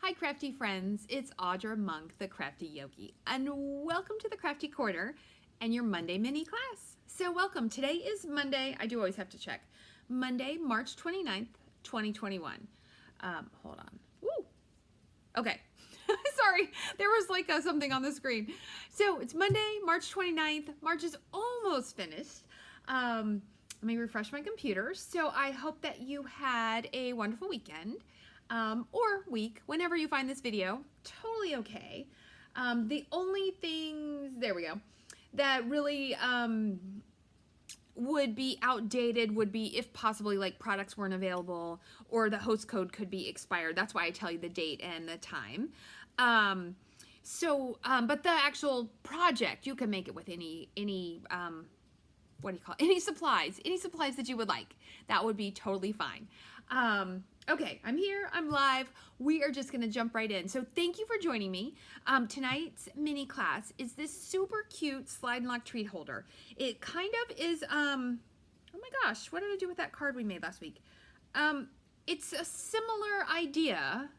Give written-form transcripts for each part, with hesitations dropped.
Hi crafty friends, it's Audra Monk, the Crafty Yogi, and welcome to the Crafty Corner and your Monday mini class. So welcome, today is Monday, I do always have to check, Monday, March 29th, 2021. Hold on, woo, okay, sorry, there was like something on the screen. So it's Monday, March 29th, March is almost finished. Let me refresh my computer. So I hope that you had a wonderful weekend. Or week, whenever you find this video, totally okay. The only things, there we go, that really would be outdated would be if possibly like products weren't available or the host code could be expired. That's why I tell you the date and the time. But the actual project, you can make it with any what do you call it? Any supplies that you would like. That would be totally fine. Okay, I'm here, I'm live. We are just gonna jump right in. So thank you for joining me. Tonight's mini class is this super cute slide and lock treat holder. It kind of is, oh my gosh, what did I do with that card we made last week? It's a similar idea.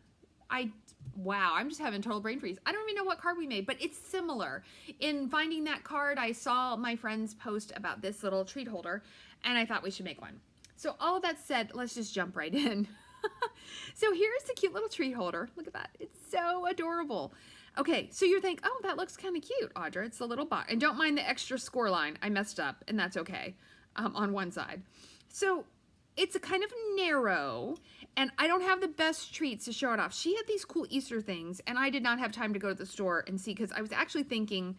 Wow, I'm just having total brain freeze. I don't even know what card we made, but it's similar. In finding that card, I saw my friends post about this little treat holder, and I thought we should make one. So all of that said, let's just jump right in. So here's the cute little treat holder. Look at that. It's so adorable. Okay, so you think, oh, that looks kind of cute, Audra. It's a little box. And don't mind the extra score line. I messed up, and that's okay, on one side. So it's a kind of narrow, and I don't have the best treats to show it off. She had these cool Easter things, and I did not have time to go to the store and see, because I was actually thinking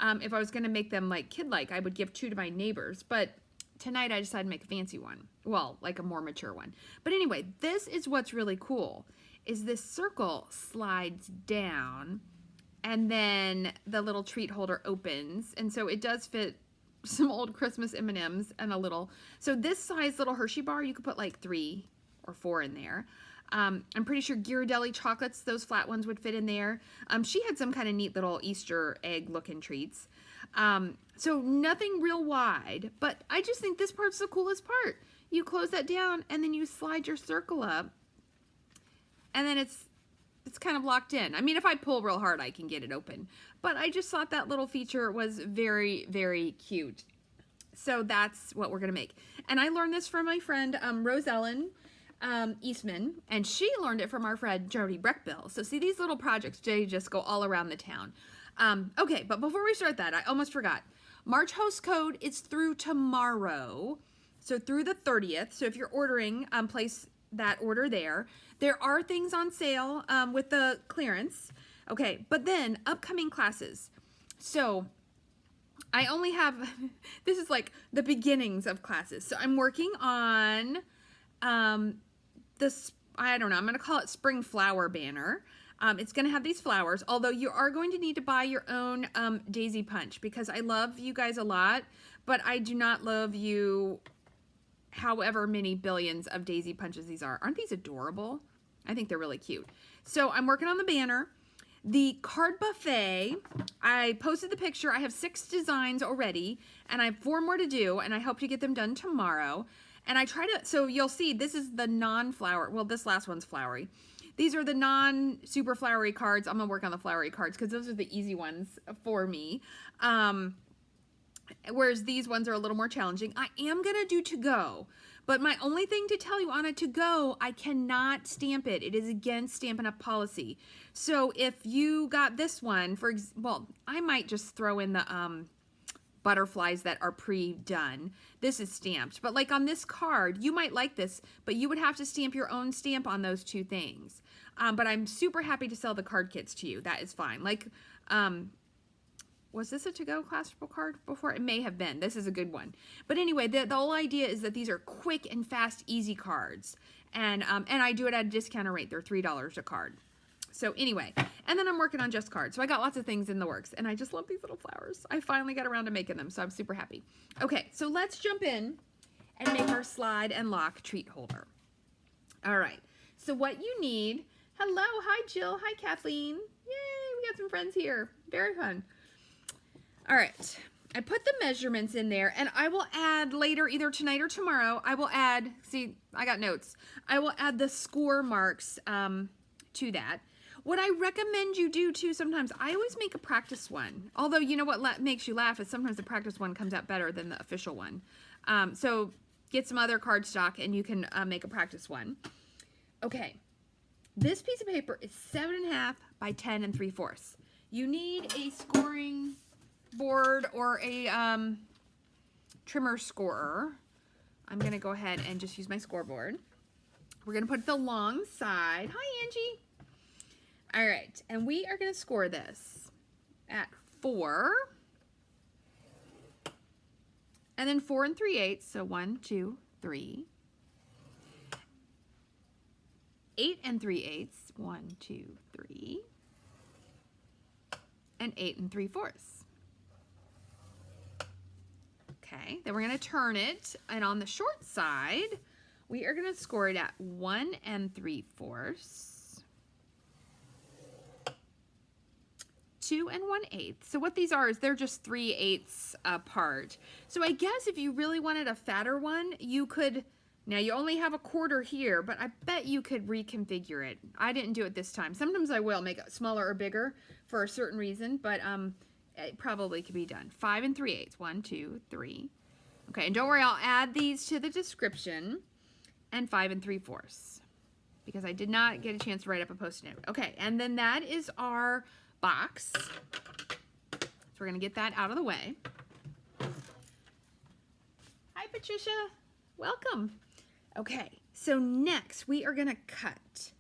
if I was going to make them like kid-like, I would give 2 to my neighbors, but tonight I decided to make a fancy one. Well, like a more mature one. But anyway, this is what's really cool, is this circle slides down, and then the little treat holder opens, and so it does fit some old Christmas M&Ms and a little. So this size little Hershey bar, you could put like 3 or 4 in there. I'm pretty sure Ghirardelli chocolates, those flat ones would fit in there. She had some kind of neat little Easter egg looking treats. So nothing real wide, but I just think this part's the coolest part. You close that down and then you slide your circle up, and then it's kind of locked in. I mean, if I pull real hard, I can get it open, but I just thought that little feature was very, very cute. So that's what we're gonna make. And I learned this from my friend Rose Ellen Eastman, and she learned it from our friend Jody Breckbill. So see, these little projects, they just go all around the town. Okay, but before we start that, I almost forgot. March host code is through tomorrow, so through the 30th. So if you're ordering, place that order there. There are things on sale with the clearance. Okay, but then upcoming classes. So I only have, this is like the beginnings of classes. So I'm working on this, I don't know, I'm gonna call it spring flower banner. It's gonna have these flowers, although you are going to need to buy your own daisy punch, because I love you guys a lot, but I do not love you however many billions of daisy punches these are. Aren't these adorable? I think they're really cute. So I'm working on the banner. The card buffet, I posted the picture. I have 6 designs already, and I have 4 more to do, and I hope to get them done tomorrow. And I try to, so you'll see, this is the non-flower, well, this last one's flowery. These are the non-super flowery cards. I'm gonna work on the flowery cards because those are the easy ones for me. Whereas these ones are a little more challenging. I am gonna do to-go, but my only thing to tell you on a to-go, I cannot stamp it. It is against Stampin' Up! Policy. So if you got this one, well, I might just throw in the butterflies that are pre-done. This is stamped, but like on this card, you might like this, but you would have to stamp your own stamp on those 2 things. But I'm super happy to sell the card kits to you. That is fine. Like, was this a to-go collapsible card before? It may have been. This is a good one. But anyway, the whole idea is that these are quick and fast, easy cards. And I do it at a discounted rate. They're $3 a card. So anyway, and then I'm working on just cards. So I got lots of things in the works, and I just love these little flowers. I finally got around to making them, so I'm super happy. Okay, so let's jump in and make our slide and lock treat holder. All right, so what you need, hello, hi Jill, hi Kathleen. Yay, we got some friends here. Very fun. All right, I put the measurements in there, and I will add later, either tonight or tomorrow, I will add, see, I got notes. I will add the score marks to that. What I recommend you do too, sometimes, I always make a practice one. Although, you know what makes you laugh is sometimes the practice one comes out better than the official one. So get some other cardstock and you can make a practice one. Okay, this piece of paper is 7.5 by 10 3/4. You need a scoring board or a trimmer scorer. I'm gonna go ahead and just use my scoreboard. We're gonna put the long side. Hi, Angie. All right, and we are gonna score this at 4, and then 4 3/8. So 1, 2, 3. 8 3/8. 1, 2, 3. And 8 3/4. Okay, then we're gonna turn it, and on the short side, we are gonna score it at 1 3/4. 2 1/8. So what these are is they're just 3/8 apart. So I guess if you really wanted a fatter one, you could, now you only have a quarter here, but I bet you could reconfigure it. I didn't do it this time. Sometimes I will make it smaller or bigger for a certain reason, but it probably could be done. 5 3/8. 1, 2, 3. Okay, and don't worry, I'll add these to the description. And 5 3/4, because I did not get a chance to write up a post-it note. Okay, and then that is our box. So we're gonna get that out of the way. Hi, Patricia. Welcome. Okay, so next we are gonna cut.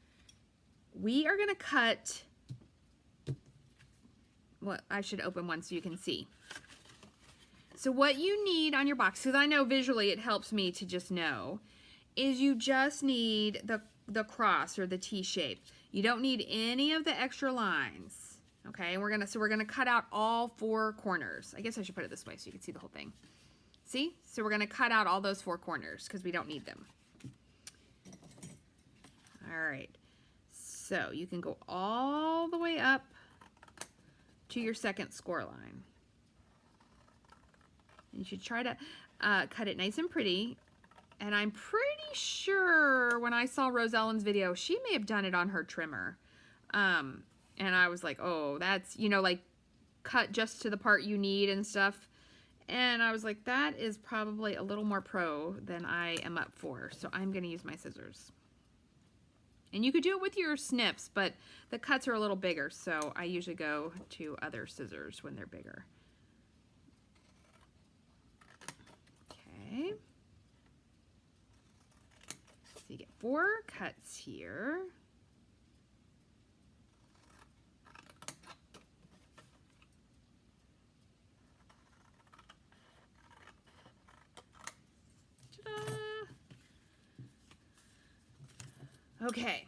Well, I should open one so you can see. So what you need on your box, because I know visually it helps me to just know, is you just need the cross or the T shape. You don't need any of the extra lines. Okay, and we're gonna cut out all 4 corners. I guess I should put it this way so you can see the whole thing. See? So we're gonna cut out all those 4 corners because we don't need them. All right, so you can go all the way up to your second score line. And you should try to cut it nice and pretty. And I'm pretty sure when I saw Rose Ellen's video, she may have done it on her trimmer. And I was like, oh, that's, you know, like cut just to the part you need and stuff. And I was like, that is probably a little more pro than I am up for. So I'm going to use my scissors. And you could do it with your snips, but the cuts are a little bigger. So I usually go to other scissors when they're bigger. Okay. So you get 4 cuts here. Okay,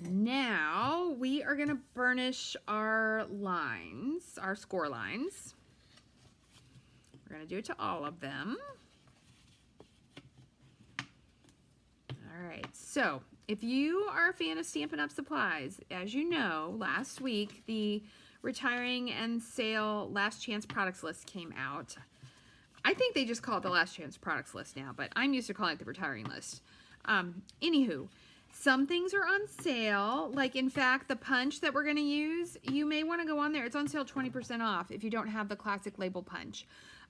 now we are gonna burnish our lines, our score lines. We're gonna do it to all of them. All right, so if you are a fan of Stampin' Up! Supplies, as you know, last week the Retiring and Sale Last Chance Products List came out. I think they just call it the Last Chance Products List now, but I'm used to calling it the Retiring List. Anywho, some things are on sale, like in fact the punch that we're going to use, you may want to go on there. It's on sale 20% off if you don't have the classic label punch.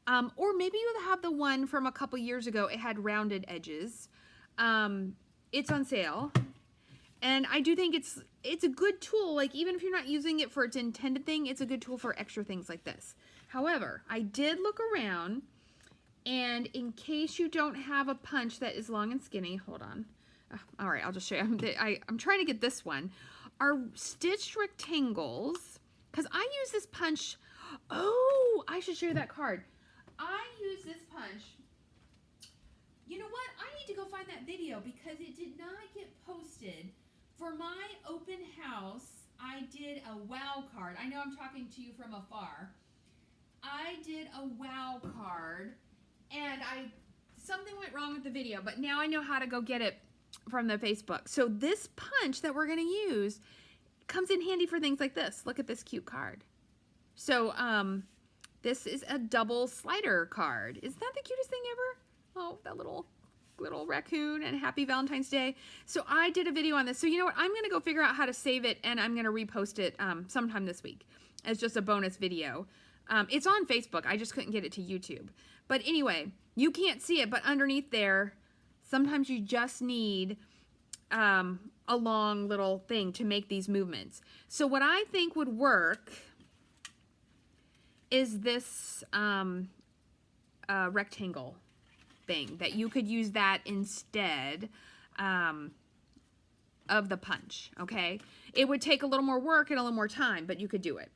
Or maybe you have the one from a couple years ago. It had rounded edges. It's on sale. And I do think it's a good tool. Like even if you're not using it for its intended thing, it's a good tool for extra things like this. However, I did look around, and in case you don't have a punch that is long and skinny, hold on. All right, I'll just show you. I'm trying to get this one. Are stitched rectangles, because I use this punch. Oh, I should show you that card. I use this punch. You know what? I need to go find that video because it did not get posted. For my open house, I did a wow card. I know I'm talking to you from afar. I did a wow card, and something went wrong with the video, but now I know how to go get it from the Facebook. So this punch that we're going to use comes in handy for things like this. Look at this cute card. So this is a double slider card. Isn't that the cutest thing ever? Oh, that little little raccoon, and happy Valentine's Day. So I did a video on this. So you know what? I'm going to go figure out how to save it, and I'm going to repost it sometime this week as just a bonus video. It's on Facebook. I just couldn't get it to YouTube. But anyway, you can't see it, but underneath there, sometimes you just need a long little thing to make these movements. So what I think would work is this rectangle thing, that you could use that instead of the punch, okay? It would take a little more work and a little more time, but you could do it.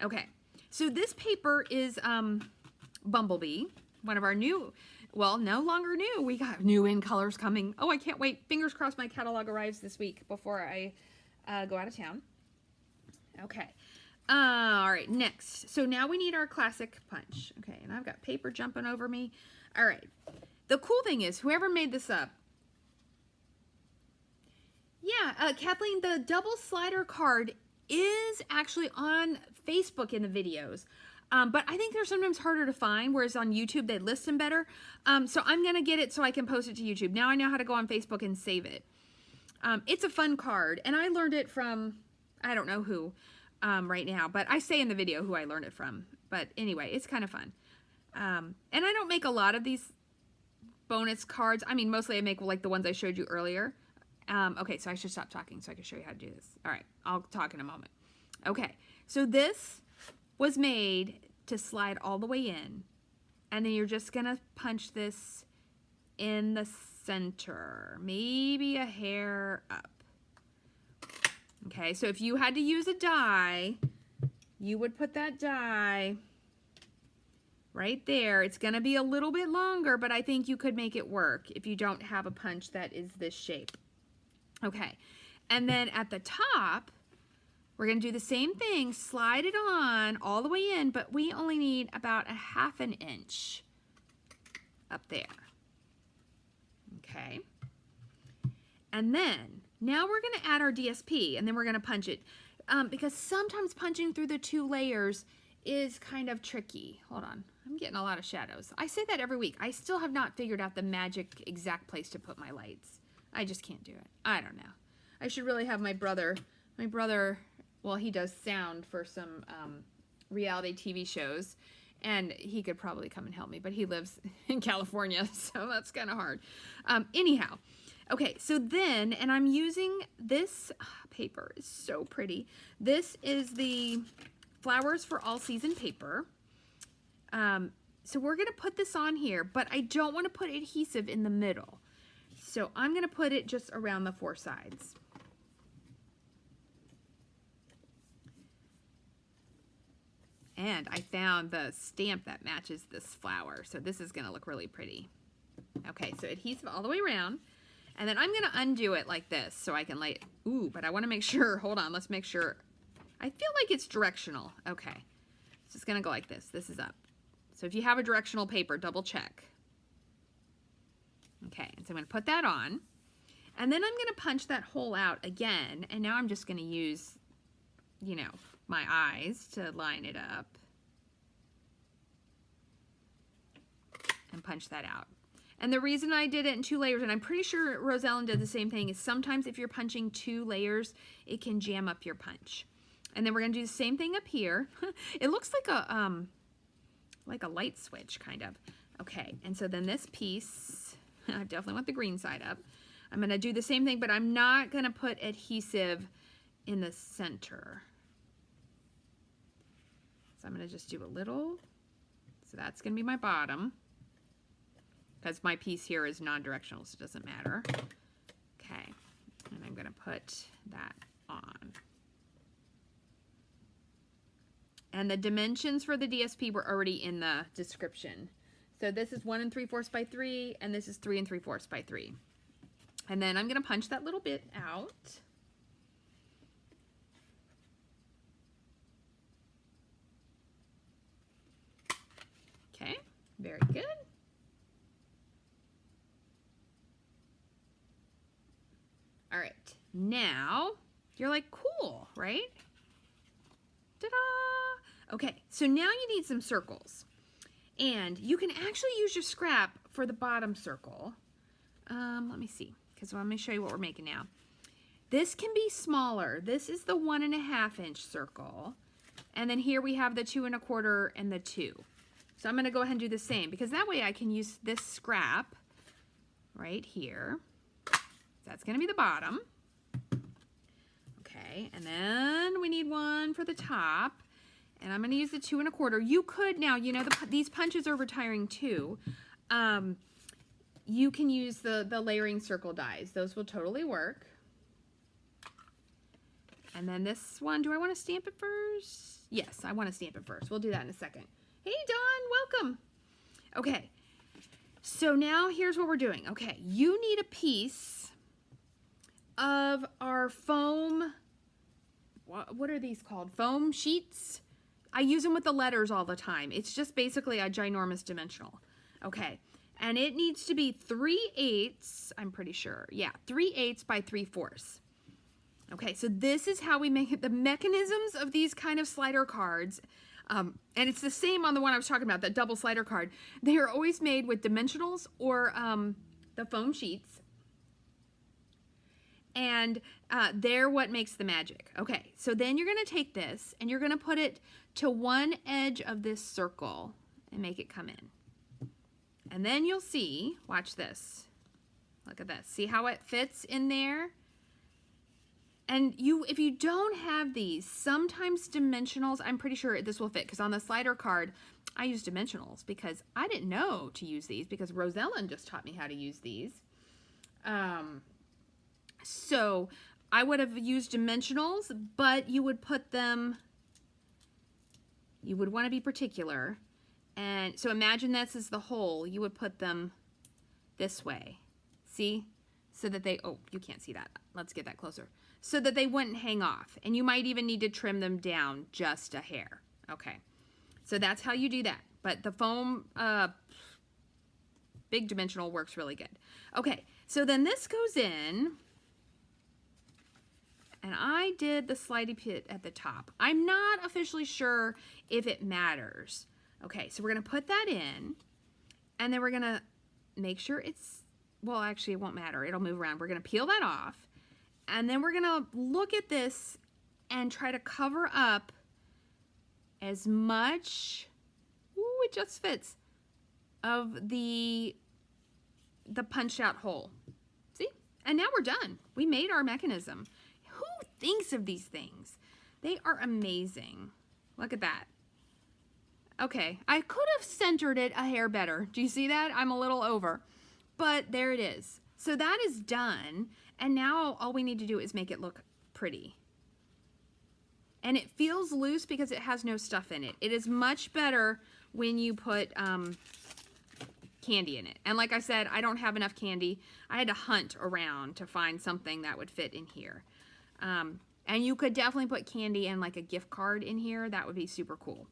Okay, so this paper is Bumblebee, one of our new, well, no longer new. We got new in colors coming. Oh, I can't wait. Fingers crossed my catalog arrives this week before I go out of town. Okay. All right, next. So now we need our classic punch. Okay, and I've got paper jumping over me. All right. The cool thing is, whoever made this up, yeah, Kathleen, the double slider card is actually on Facebook in the videos. But I think they're sometimes harder to find, whereas on YouTube they list them better. So I'm going to get it so I can post it to YouTube. Now I know how to go on Facebook and save it. It's a fun card, and I learned it from, I don't know who right now, but I say in the video who I learned it from. But anyway, it's kind of fun. And I don't make a lot of these bonus cards. I mean, mostly I make like the ones I showed you earlier. Okay, so I should stop talking so I can show you how to do this. All right, I'll talk in a moment. Okay, so this was made to slide all the way in, and then you're just gonna punch this in the center, maybe a hair up. Okay, so if you had to use a die, you would put that die right there. It's gonna be a little bit longer, but I think you could make it work if you don't have a punch that is this shape. Okay, and then at the top, we're going to do the same thing, slide it on all the way in, but we only need about 1/2 inch up there. Okay. And then, now we're going to add our DSP, and then we're going to punch it. Because sometimes punching through the 2 layers is kind of tricky. Hold on, I'm getting a lot of shadows. I say that every week. I still have not figured out the magic exact place to put my lights. I just can't do it. I don't know. I should really have my brother, well, he does sound for some reality TV shows, and he could probably come and help me, but he lives in California, so that's kind of hard. Anyhow, okay, so then, and I'm using this paper. It's so pretty. This is the Flowers for All Season paper. So we're going to put this on here, but I don't want to put adhesive in the middle. So I'm going to put it just around the 4 sides. And I found the stamp that matches this flower. So this is going to look really pretty. Okay, so adhesive all the way around. And then I'm going to undo it like this so I can lay it. Ooh, but I want to make sure, hold on, let's make sure. I feel like it's directional. Okay, so it's going to go like this. This is up. So if you have a directional paper, double check. Okay, and so I'm going to put that on. And then I'm going to punch that hole out again. And now I'm just going to use, you know, my eyes to line it up. And punch that out. And the reason I did it in 2 layers, and I'm pretty sure Rosellen did the same thing, is sometimes if you're punching 2 layers, it can jam up your punch. And then we're going to do the same thing up here. It looks like a light switch, kind of. Okay, and so then this piece, I definitely want the green side up. I'm going to do the same thing, but I'm not going to put adhesive in the center. So I'm going to just do a little. So that's going to be my bottom, because my piece here is non-directional, so it doesn't matter. Okay, and I'm going to put that on. And the dimensions for the DSP were already in the description. So this is 1 3/4 by 3, and this is 3 3/4 by 3. And then I'm going to punch that little bit out. Okay, very good. All right, now you're like, cool, right? Ta-da! Okay, so now you need some circles. And you can actually use your scrap for the bottom circle. Let me see, because let me show you what we're making now. This can be smaller. This is the 1.5 inch circle. And then here we have the 2 1/4 and the 2. So I'm going to go ahead and do the same, because that way I can use this scrap right here. That's going to be the bottom. Okay, and then we need one for the top. And I'm going to use the 2 1/4. You could now, you know, these punches are retiring too. You can use the layering circle dies. Those will totally work. And then this one, do I want to stamp it first? Yes, I want to stamp it first. We'll do that in a second. Hey, Dawn, welcome. Okay, so now here's what we're doing. Okay, you need a piece of our foam, what are these called? Foam sheets? I use them with the letters all the time. It's just basically a ginormous dimensional. Okay, and it needs to be 3/8, I'm pretty sure. Yeah, 3/8 by 3/4. Okay, so this is how we make it. The mechanisms of these kind of slider cards, and it's the same on the one I was talking about, that double slider card. They are always made with dimensionals or the foam sheets. And they're what makes the magic. Okay, so then you're going to take this and you're going to put it to one edge of this circle and make it come in. And then you'll see, watch this. Look at this. See how it fits in there? And if you don't have these, sometimes dimensionals, I'm pretty sure this will fit, because on the slider card, I use dimensionals because I didn't know to use these, because Rosellen just taught me how to use these. So I would have used dimensionals, but you would put them, you would want to be particular. And so imagine this is the hole. You would put them this way. See? So that they, oh, you can't see that. Let's get that closer. So that they wouldn't hang off. And you might even need to trim them down just a hair. Okay. So that's how you do that. But the foam, big dimensional works really good. Okay. So then this goes in. And I did the slidey pit at the top. I'm not officially sure if it matters. Okay. So we're going to put that in. And then we're going to make sure it's, well, actually, it won't matter. It'll move around. We're going to peel that off. And then we're going to look at this and try to cover up as much, ooh, it just fits, of the punched out hole. See? And now we're done. We made our mechanism. Who thinks of these things? They are amazing. Look at that. Okay, I could have centered it a hair better. Do you see that? I'm a little over. But there it is. So that is done. And now all we need to do is make it look pretty. And it feels loose because it has no stuff in it. It is much better when you put candy in it. And like I said, I don't have enough candy. I had to hunt around to find something that would fit in here. And you could definitely put candy and like a gift card in here. That would be super cool.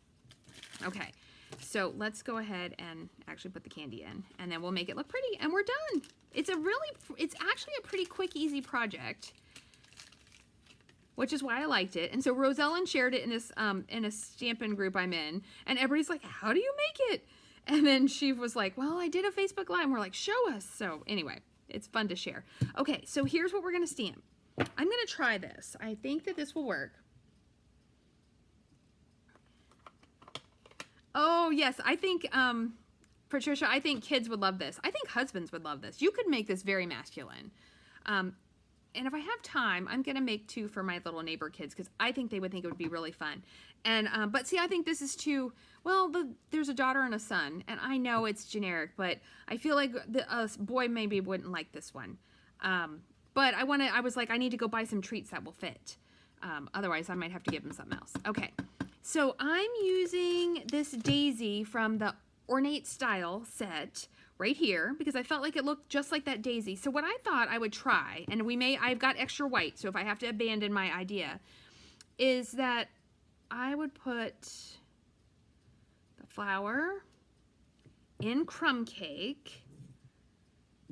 Okay. So let's go ahead and actually put the candy in, and then we'll make it look pretty, and we're done. It's actually a pretty quick, easy project, which is why I liked it. And so Rosellen shared it in a Stampin' group I'm in, and everybody's like, how do you make it? And then she was like, well, I did a Facebook Live, and we're like, show us. So anyway, it's fun to share. Okay, so here's what we're going to stamp. I'm going to try this. I think that this will work. Oh, yes. I think, Patricia, I think kids would love this. I think husbands would love this. You could make this very masculine. And if I have time, I'm going to make 2 for my little neighbor kids, because I think they would think it would be really fun. And, but see, I think this is too, well, there's a daughter and a son, and I know it's generic, but I feel like a boy maybe wouldn't like this one. But I was like, I need to go buy some treats that will fit. Otherwise, I might have to give him something else. Okay. So I'm using this daisy from the Ornate Style set right here, because I felt like it looked just like that daisy. So what I thought I would try, and I've got extra white, so if I have to abandon my idea, is that I would put the flower in crumb cake,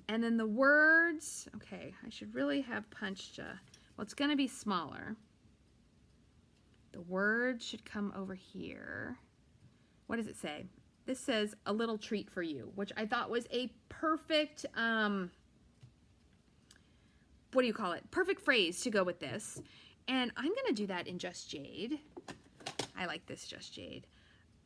and then the words, okay, I should really have punched well, it's going to be smaller. The word should come over here. What does it say? This says, a little treat for you, which I thought was a perfect what do you call it? Perfect phrase to go with this. And I'm going to do that in Just Jade. I like this Just Jade.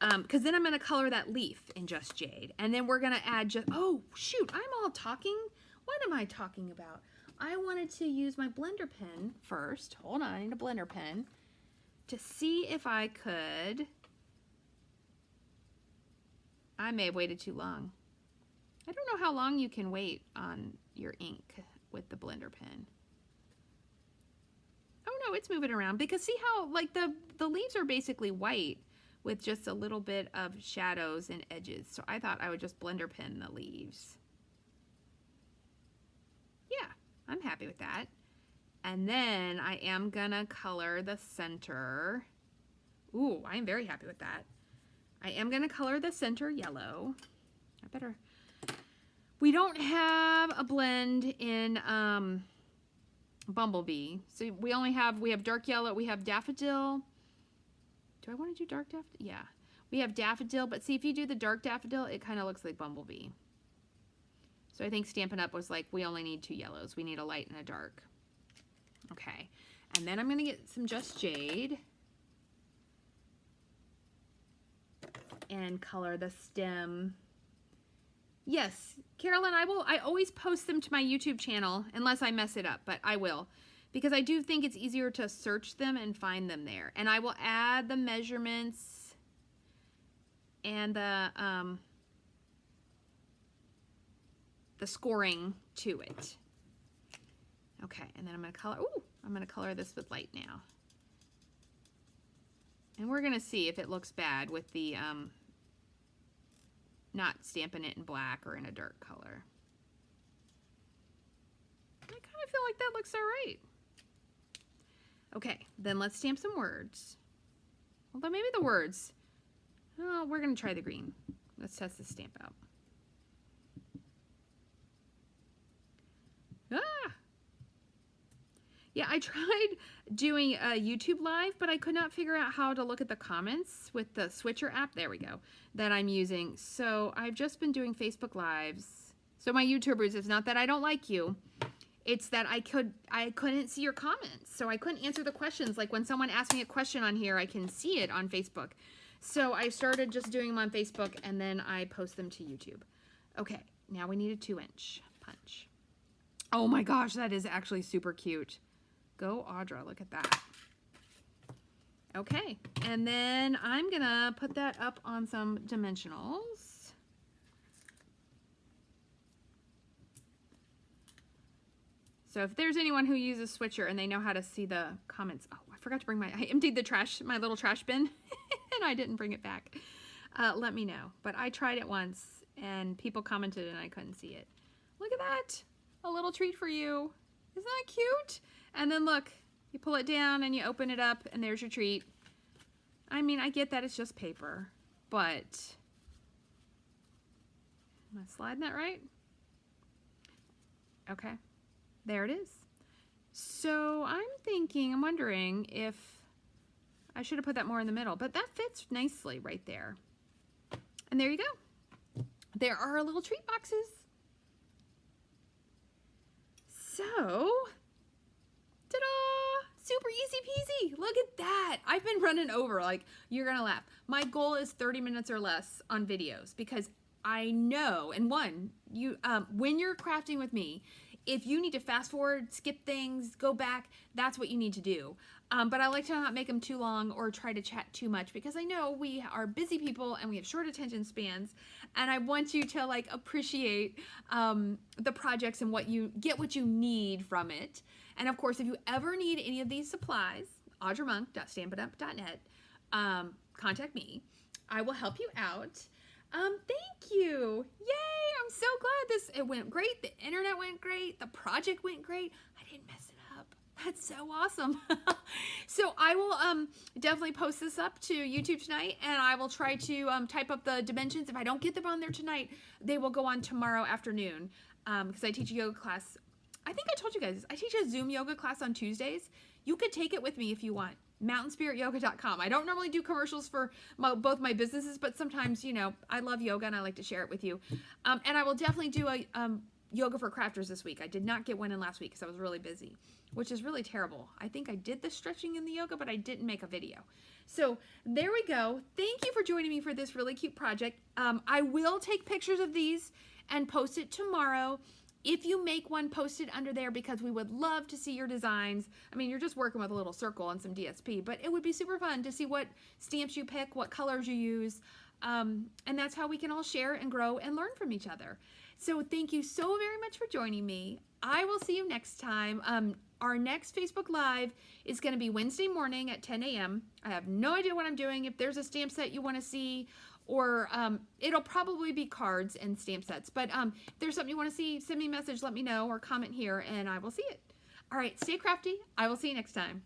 Because then I'm going to color that leaf in Just Jade. And then we're going to add just, oh, shoot, I'm all talking. What am I talking about? I wanted to use my blender pen first. Hold on, I need a blender pen to see if I could. I may have waited too long. I don't know how long you can wait on your ink with the blender pen. Oh no, it's moving around because see how like the leaves are basically white with just a little bit of shadows and edges. So I thought I would just blender pen the leaves. Yeah, I'm happy with that. And then I am gonna color the center. Ooh, I am very happy with that. I am gonna color the center yellow. I better. We don't have a blend in Bumblebee. So we have dark yellow, we have daffodil. Do I want to do dark daffodil? Yeah. We have daffodil, but see if you do the dark daffodil, it kind of looks like Bumblebee. So I think Stampin' Up! Was like, we only need 2 yellows. We need a light and a dark. Okay. And then I'm going to get some Just Jade and color the stem. Yes, Carolyn, I always post them to my YouTube channel unless I mess it up, but I will. Because I do think it's easier to search them and find them there. And I will add the measurements and the scoring to it. Okay, and then I'm going to color, ooh, I'm going to color this with light now. And we're going to see if it looks bad with the, not stamping it in black or in a dark color. I kind of feel like that looks all right. Okay, then let's stamp some words. Although maybe the words, oh, we're going to try the green. Let's test this stamp out. Ah! Yeah, I tried doing a YouTube live, but I could not figure out how to look at the comments with the Switcher app. There we go, that I'm using. So I've just been doing Facebook lives. So my YouTubers, it's not that I don't like you. It's that I couldn't see your comments. So I couldn't answer the questions. Like when someone asks me a question on here, I can see it on Facebook. So I started just doing them on Facebook and then I post them to YouTube. Okay, now we need a 2-inch punch. Oh my gosh, that is actually super cute. Go Audra, look at that. Okay, and then I'm gonna put that up on some dimensionals. So if there's anyone who uses Switcher and they know how to see the comments, oh, I forgot to bring I emptied the trash, my little trash bin, and I didn't bring it back. Let me know. But I tried it once, and people commented, and I couldn't see it. Look at that, a little treat for you. Isn't that cute? And then look, you pull it down and you open it up, and there's your treat. I mean, I get that it's just paper, but am I sliding that right? Okay. There it is. So I'm wondering if I should have put that more in the middle, but that fits nicely right there. And there you go. There are our little treat boxes. So, ta-da! Super easy peasy. Look at that. I've been running over, like, you're gonna laugh. My goal is 30 minutes or less on videos because I know, and when you're crafting with me, if you need to fast forward, skip things, go back, that's what you need to do. But I like to not make them too long or try to chat too much because I know we are busy people and we have short attention spans, and I want you to like appreciate the projects and what you need from it. And of course, if you ever need any of these supplies, audramonk.stampinup.net, contact me. I will help you out. Thank you. Yay, I'm so glad it went great. The internet went great. The project went great. I didn't mess it up. That's so awesome. So I will definitely post this up to YouTube tonight, and I will try to type up the dimensions. If I don't get them on there tonight, they will go on tomorrow afternoon because I teach a yoga class. I think I told you guys, I teach a Zoom yoga class on Tuesdays. You could take it with me if you want. mountainspirityoga.com. I don't normally do commercials for both my businesses, but sometimes, you know, I love yoga and I like to share it with you. And I will definitely do a yoga for crafters this week. I did not get one in last week because I was really busy, which is really terrible. I think I did the stretching in the yoga, but I didn't make a video. So there we go. Thank you for joining me for this really cute project. I will take pictures of these and post it tomorrow. If you make one, post it under there because we would love to see your designs. I mean, you're just working with a little circle and some DSP, but it would be super fun to see what stamps you pick, what colors you use. And that's how we can all share and grow and learn from each other. So thank you so very much for joining me. I will see you next time. Our next Facebook Live is going to be Wednesday morning at 10 a.m. I have no idea what I'm doing. If there's a stamp set you want to see, or it'll probably be cards and stamp sets. But if there's something you want to see, send me a message, let me know, or comment here, and I will see it. All right, stay crafty. I will see you next time.